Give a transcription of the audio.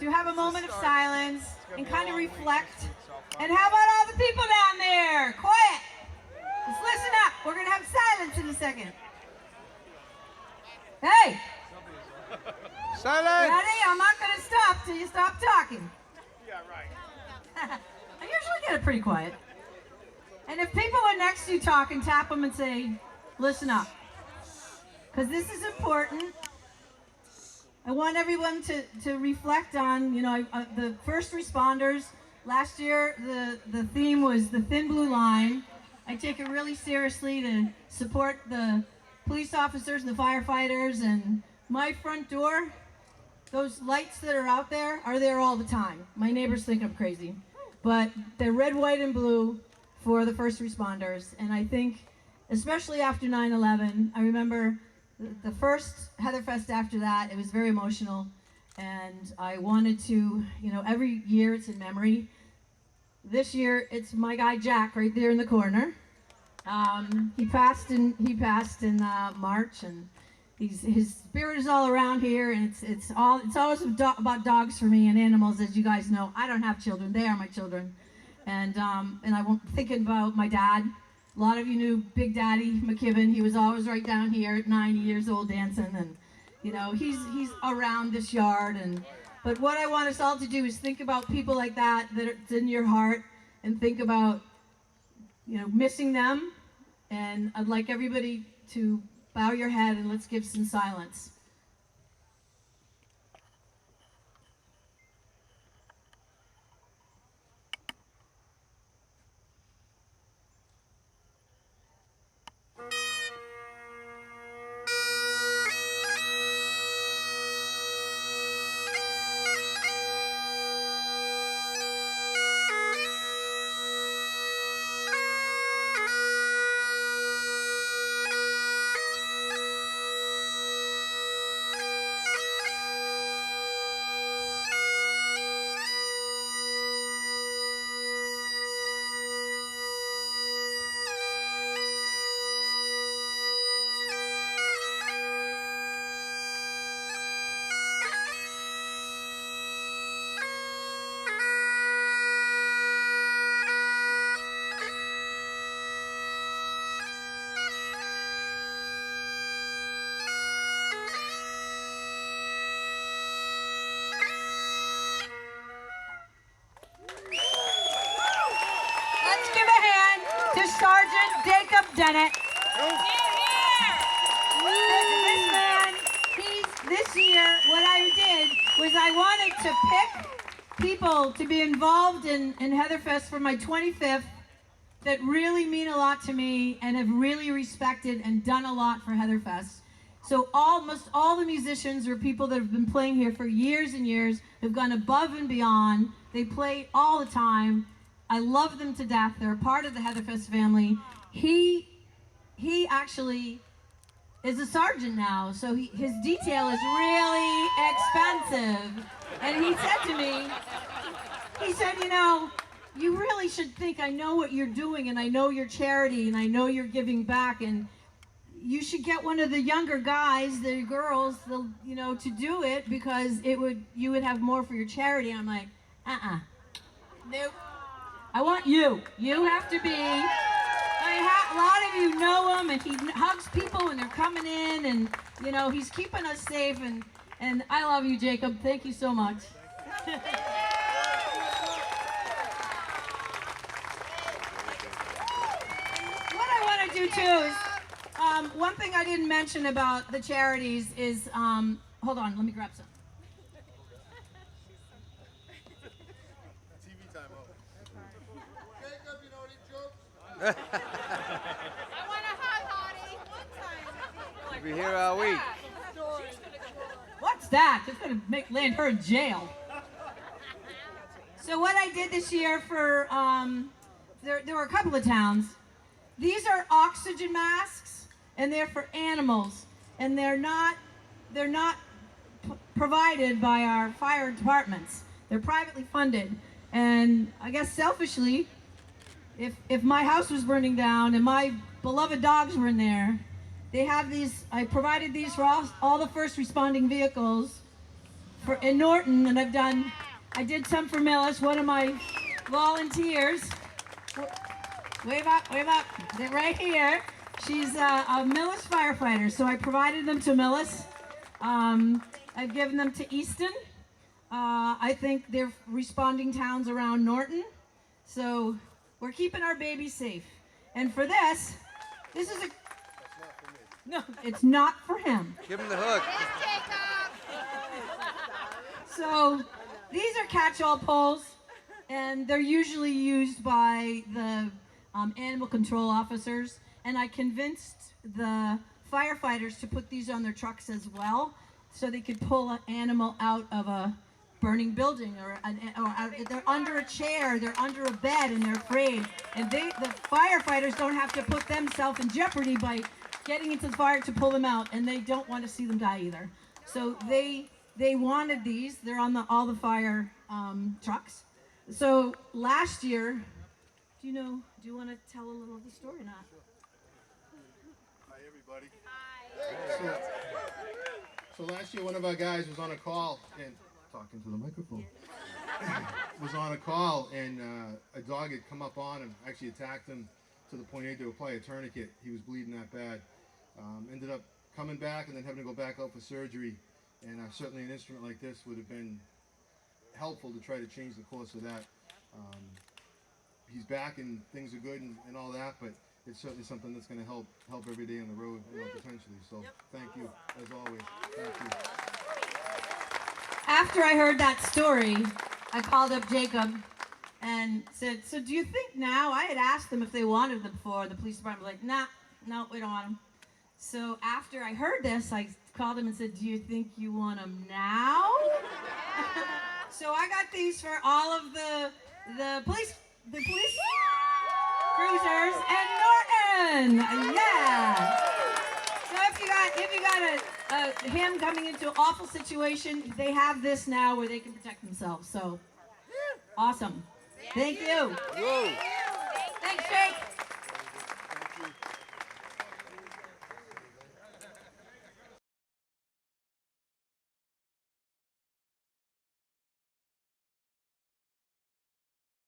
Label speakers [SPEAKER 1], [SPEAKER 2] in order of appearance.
[SPEAKER 1] to have a moment of silence and kind of reflect. And how about all the people down there? Quiet. Just listen up. We're going to have silence in a second. Hey.
[SPEAKER 2] Silence.
[SPEAKER 1] Ready? I'm not going to stop till you stop talking.
[SPEAKER 2] Yeah, right.
[SPEAKER 1] I usually get it pretty quiet. And if people are next to you talking, tap them and say, listen up. Because this is important. I want everyone to reflect on, the first responders. Last year, the theme was the thin blue line. I take it really seriously to support the police officers and the firefighters. And my front door, those lights that are out there are there all the time. My neighbors think I'm crazy. But they're red, white, and blue for the first responders. And I think, especially after 9/11, I remember the first Heatherfest after that, it was very emotional. And I wanted to, every year it's in memory. This year, it's my guy Jack right there in the corner. He passed in March, and his spirit is all around here, and it's always about dogs for me and animals, as you guys know. I don't have children; they are my children, and I'm thinking about my dad. A lot of you knew Big Daddy Mckibben. He was always right down here at 90 years old dancing, and he's around this yard. But what I want us all to do is think about people like that's in your heart, and think about missing them. And I'd like everybody to bow your head and let's give some silence. Bennett. This man, this year, what I did was I wanted to pick people to be involved in Heatherfest for my 25th that really mean a lot to me and have really respected and done a lot for Heatherfest. So almost all the musicians are people that have been playing here for years and years, have gone above and beyond. They play all the time. I love them to death. They're a part of the Heatherfest family. He actually is a sergeant now, so his detail is really expensive. And he said to me, you really should think, I know what you're doing, and I know your charity, and I know you're giving back, and you should get one of the younger guys, the girls, to do it, because you would have more for your charity. And I'm like, nope. I want you. You have to be. A lot of you know him, and he hugs people when they're coming in, and he's keeping us safe. And I love you, Jacob. Thank you so much. What I want to do too is one thing I didn't mention about the charities is hold on, let me grab some.
[SPEAKER 2] TV time up. Jacob, you know any jokes?
[SPEAKER 3] I want a hug, Hottie.
[SPEAKER 2] We'll be here all week.
[SPEAKER 1] What's that? It's going to land her in jail. So what I did this year for, there were a couple of towns. These are oxygen masks, and they're for animals, and they're not provided by our fire departments. They're privately funded, and I guess selfishly, if my house was burning down and my beloved dogs were in there, they have these. I provided these for all the first responding vehicles in Norton, and I did some for Millis. One of my volunteers, wave up, they're right here. She's a Millis firefighter, so I provided them to Millis. I've given them to Easton. I think they're responding towns around Norton. So we're keeping our babies safe. And for this is a... No, it's not for him.
[SPEAKER 4] Give him the hook.
[SPEAKER 1] So these are catch-all poles, and they're usually used by the animal control officers. And I convinced the firefighters to put these on their trucks as well, so they could pull an animal out of a burning building, or they're under a chair, they're under a bed, and they're afraid. And the firefighters don't have to put themselves in jeopardy by getting into the fire to pull them out, and they don't want to see them die either. So they wanted these. They're on all the fire trucks. So last year, do you want to tell a little of the story or not?
[SPEAKER 2] Hi, everybody. Hi. So last year, one of our guys was on a call and talking to the microphone. Was on a call, and a dog had come up on him, actually attacked him to the point he had to apply a tourniquet. He was bleeding that bad. Ended up coming back and then having to go back out for surgery. And certainly an instrument like this would have been helpful to try to change the course of that. He's back and things are good and all that, but it's certainly something that's going to help every day on the road, potentially. So thank you, as always. Thank you.
[SPEAKER 1] After I heard that story, I called up Jacob and said, so do you think now, I had asked them if they wanted them before, the police department was like, nah, no, we don't want them. So after I heard this, I called him and said, do you think you want them now? So I got these for all of the police cruisers and Norton. Yeah. So if you got him coming into an awful situation, they have this now where they can protect themselves. So awesome. Thank you.
[SPEAKER 4] Whoa.
[SPEAKER 1] Thanks, Jake.